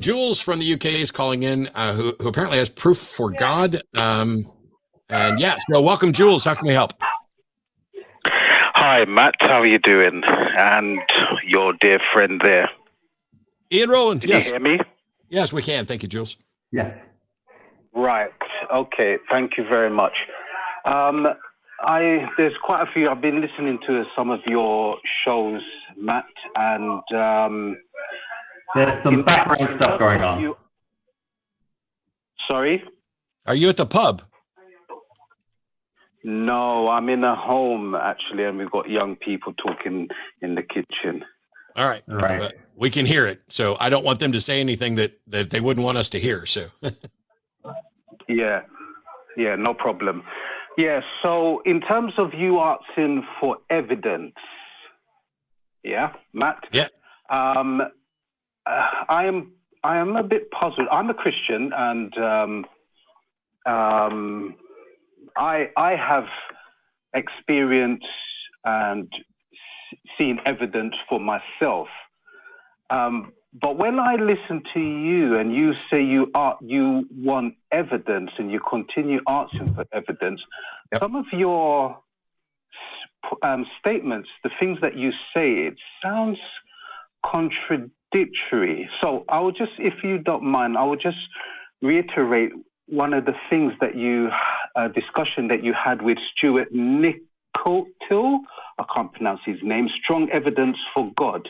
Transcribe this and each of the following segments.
Jules from the UK is calling in, who apparently has proof for God. And yeah, so welcome, Jules. How can we help? Hi, Matt. How are you doing? And your dear friend there. Ian Rowland, Can yes. you hear me? Yes, we can. Thank you, Jules. Yeah. Right. Okay. Thank you very much. There's quite a few. I've been listening to some of your shows, Matt, and there's some background stuff going on. Sorry? Are you at the pub? No, I'm in a home, actually, and we've got young people talking in the kitchen. All right. Right. We can hear it, so I don't want them to say anything that they wouldn't want us to hear, so. Yeah, no problem. Yeah, so in terms of you asking for evidence, yeah, Matt? Yeah. I am a bit puzzled. I'm a Christian, and I have experienced and seen evidence for myself. But when I listen to you and you say you want evidence and you continue asking for evidence, yep. Some of your statements, the things that you say, it sounds contradictory. So I will just, if you don't mind, I will just reiterate one of the things that discussion that you had with Stuart Nicotil. I can't pronounce his name. Strong evidence for God.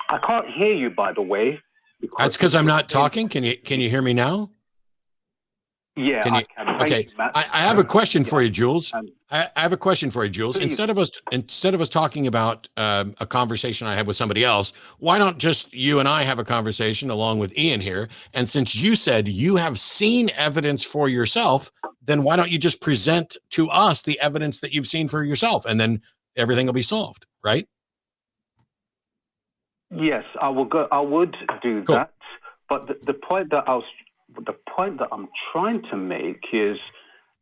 I can't hear you, by the way. That's because I'm not talking. Can you hear me now? Yeah, I can. Okay, I have a question for you, Jules. I have a question for you, Jules. Please. Instead of us talking about a conversation I had with somebody else, why don't just you and I have a conversation along with Ian here? And since you said you have seen evidence for yourself, then why don't you just present to us the evidence that you've seen for yourself, and then everything will be solved, right? Yes, I would do cool. that. But the point that I'm trying to make is,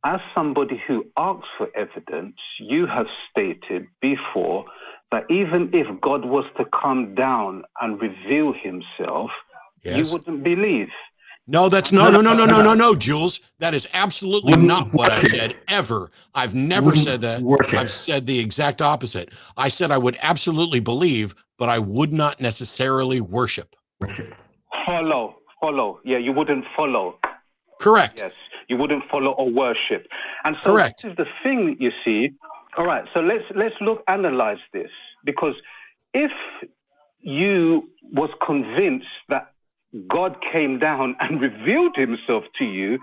as somebody who asks for evidence, you have stated before that even if God was to come down and reveal himself, yes. You wouldn't believe. No, that's no, Jules. That is absolutely not what I've said ever. I've never said that. I've said the exact opposite. I said I would absolutely believe, but I would not necessarily worship. Follow. Yeah, you wouldn't follow. Correct. Yes, you wouldn't follow or worship. And so correct. This is the thing, you see. All right, so let's analyze this, because if you was convinced that God came down and revealed himself to you,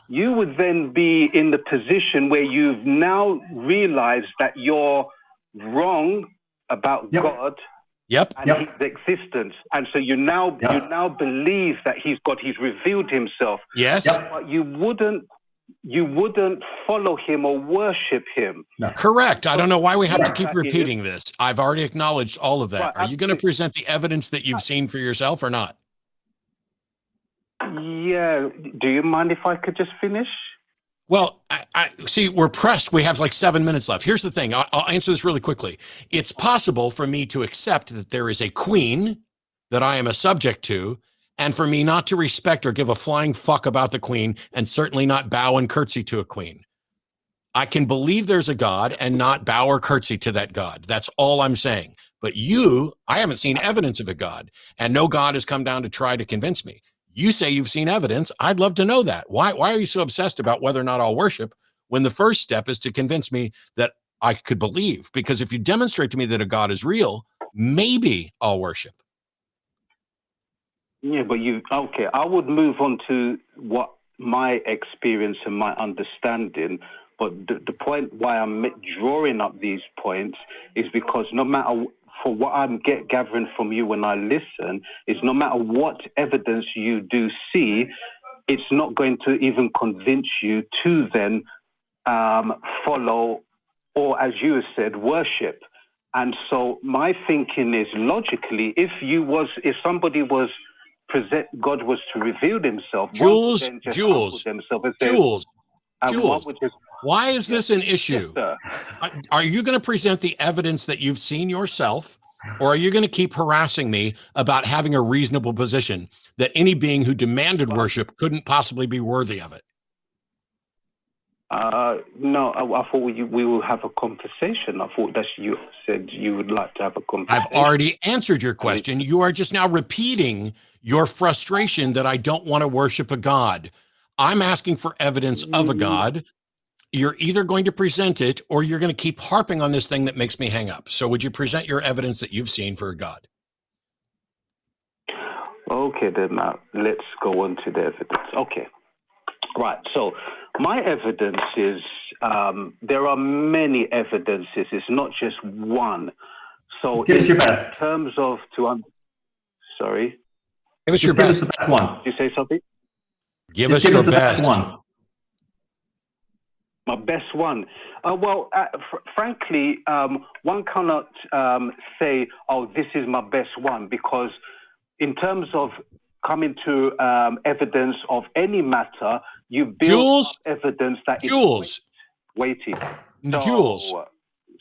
you would then be in the position where you've now realized that you're wrong about God. And his existence, and so you now believe that he's revealed himself. Yes, but you wouldn't follow him or worship him. No. Correct. I don't know why we have to keep repeating this. I've already acknowledged all of that. Right, are you going to present the evidence that you've seen for yourself or not? Yeah. Do you mind if I could just finish? Well, I see, we're pressed. We have like 7 minutes left. Here's the thing. I'll answer this really quickly. It's possible for me to accept that there is a queen that I am a subject to, and for me not to respect or give a flying fuck about the queen, and certainly not bow and curtsy to a queen. I can believe there's a God and not bow or curtsy to that God. That's all I'm saying. But I haven't seen evidence of a God, and no God has come down to try to convince me. You say you've seen evidence. I'd love to know that. Why are you so obsessed about whether or not I'll worship, when the first step is to convince me that I could believe? Because if you demonstrate to me that a God is real, maybe I'll worship. Yeah, but I would move on to what my experience and my understanding. But the point why I'm drawing up these points is because no matter for what I'm gathering from you when I listen, is no matter what evidence you do see, it's not going to even convince you to then follow, or as you said, worship. And so my thinking is, logically, if somebody was God was to reveal himself, Jules, why is this an issue? Yes, are you going to present the evidence that you've seen yourself, Or are you going to keep harassing me about having a reasonable position that any being who demanded worship couldn't possibly be worthy of it? No, I thought we will have a conversation. I thought that you said you would like to have a conversation. I've already answered your question. You are just now repeating your frustration that I don't want to worship a God. I'm asking for evidence of a God. You're either going to present it or you're going to keep harping on this thing that makes me hang up. So would you present your evidence that you've seen for a God? Okay, then now let's go on to the evidence. Okay. Right. So my evidence is there are many evidences. It's not just one. So Give us your best. In terms of sorry. Give us your best. Give us the best one. Did you say something? Give us your best one. My best one. Frankly, one cannot say, "Oh, this is my best one," because in terms of coming to evidence of any matter, you build up evidence that is weighty.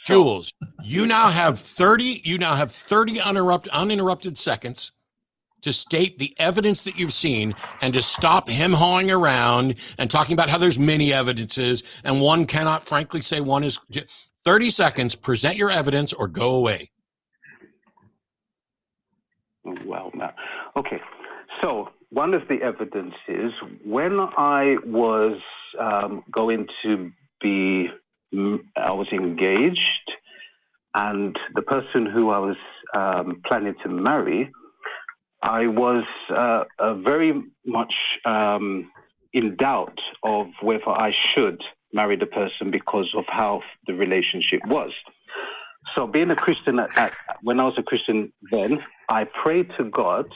Jules, you now have 30 uninterrupted seconds to state the evidence that you've seen and to stop him hawing around and talking about how there's many evidences and one cannot frankly say one is 30 seconds. Present your evidence or go away. Well, now, okay. So one of the evidences, when I was going to be, I was engaged, and the person who I was planning to marry, I was very much in doubt of whether I should marry the person because of how the relationship was. So being a Christian, when I was a Christian then, I prayed to God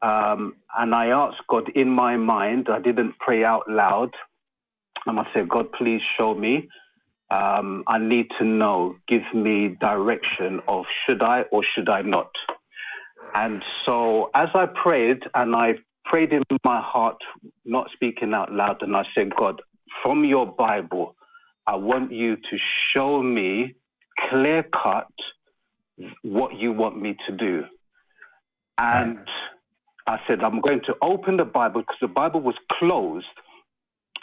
and I asked God in my mind. I didn't pray out loud. And I said, God, please show me. I need to know. Give me direction of should I or should I not? And so as I prayed, and I prayed in my heart, not speaking out loud, and I said, God, from your Bible, I want you to show me clear cut what you want me to do. And I said, I'm going to open the Bible because the Bible was closed.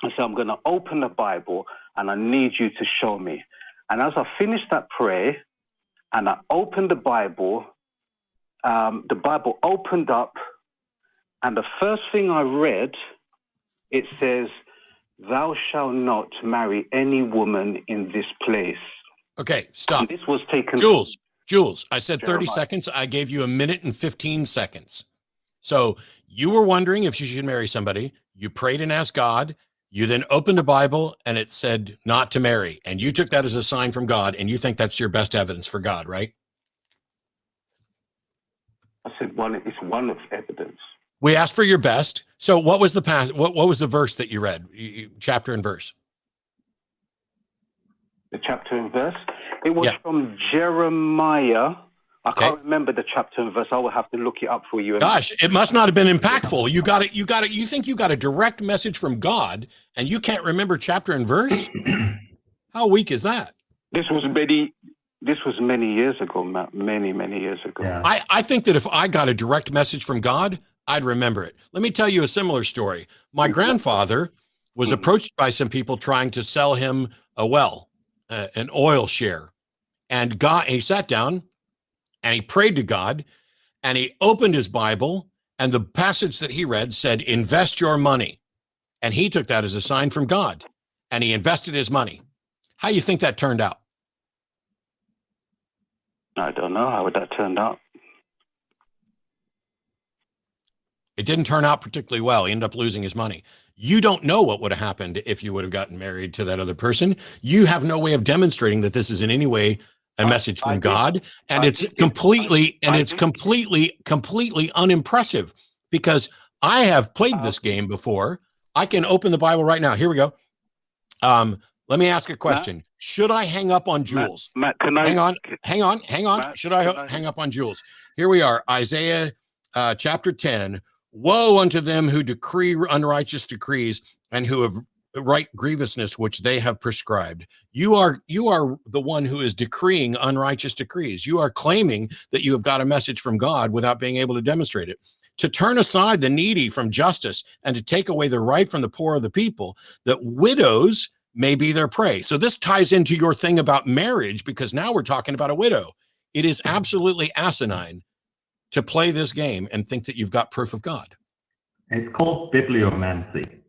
I said, I'm going to open the Bible and I need you to show me. And as I finished that prayer and I opened the Bible opened up, and the first thing I read, it says, thou shalt not marry any woman in this place. Okay, stop. And this was taken. Jules, I said 30 seconds. I gave you 1 minute and 15 seconds. So you were wondering if you should marry somebody. You prayed and asked God. You then opened the Bible and it said not to marry. And you took that as a sign from God. And you think that's your best evidence for God, right? I said it's one of evidence. We asked for your best. So what was the what was the verse that you read? Chapter and verse. The chapter and verse? It was from Jeremiah. I can't remember the chapter and verse. I will have to look it up for you. Gosh, it must not have been impactful. You got it. You think you got a direct message from God and you can't remember chapter and verse? How weak is that? This was many years ago, Matt. Many years ago. Yeah. I think that if I got a direct message from God, I'd remember it. Let me tell you a similar story. My grandfather was approached by some people trying to sell him a well, an oil share. And he sat down and he prayed to God and he opened his Bible and the passage that he read said, invest your money. And he took that as a sign from God and he invested his money. How do you think that turned out? I don't know how that turned out. It didn't turn out particularly well. He ended up losing his money. You don't know what would have happened if you would have gotten married to that other person. You have no way of demonstrating that this is in any way a message from God. And it's completely unimpressive because I have played this game before. I can open the Bible right now. Here we go. Let me ask a question. Should I hang up on Jules? Matt, can I hang on. Matt, Should I hang up on Jules? Here we are. Isaiah chapter 10. Woe unto them who decree unrighteous decrees and who have right grievousness which they have prescribed. You are the one who is decreeing unrighteous decrees. You are claiming that you have got a message from God without being able to demonstrate it. To turn aside the needy from justice and to take away the right from the poor of the people, that widows may be their prey. So this ties into your thing about marriage, because now we're talking about a widow. It is absolutely asinine to play this game and think that you've got proof of God. It's called bibliomancy.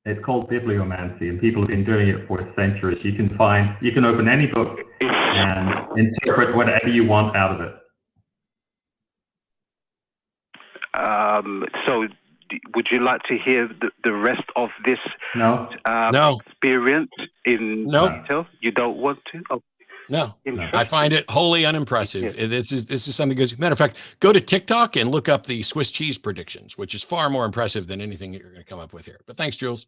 It's called bibliomancy, and people have been doing it for centuries. You can open any book and interpret whatever you want out of it. So would you like to hear the rest of this No. experience in detail? You don't want to? Oh. No, I find it wholly unimpressive. Yeah. This is something good. Matter of fact, go to TikTok and look up the Swiss cheese predictions, which is far more impressive than anything you're going to come up with here. But thanks, Jules.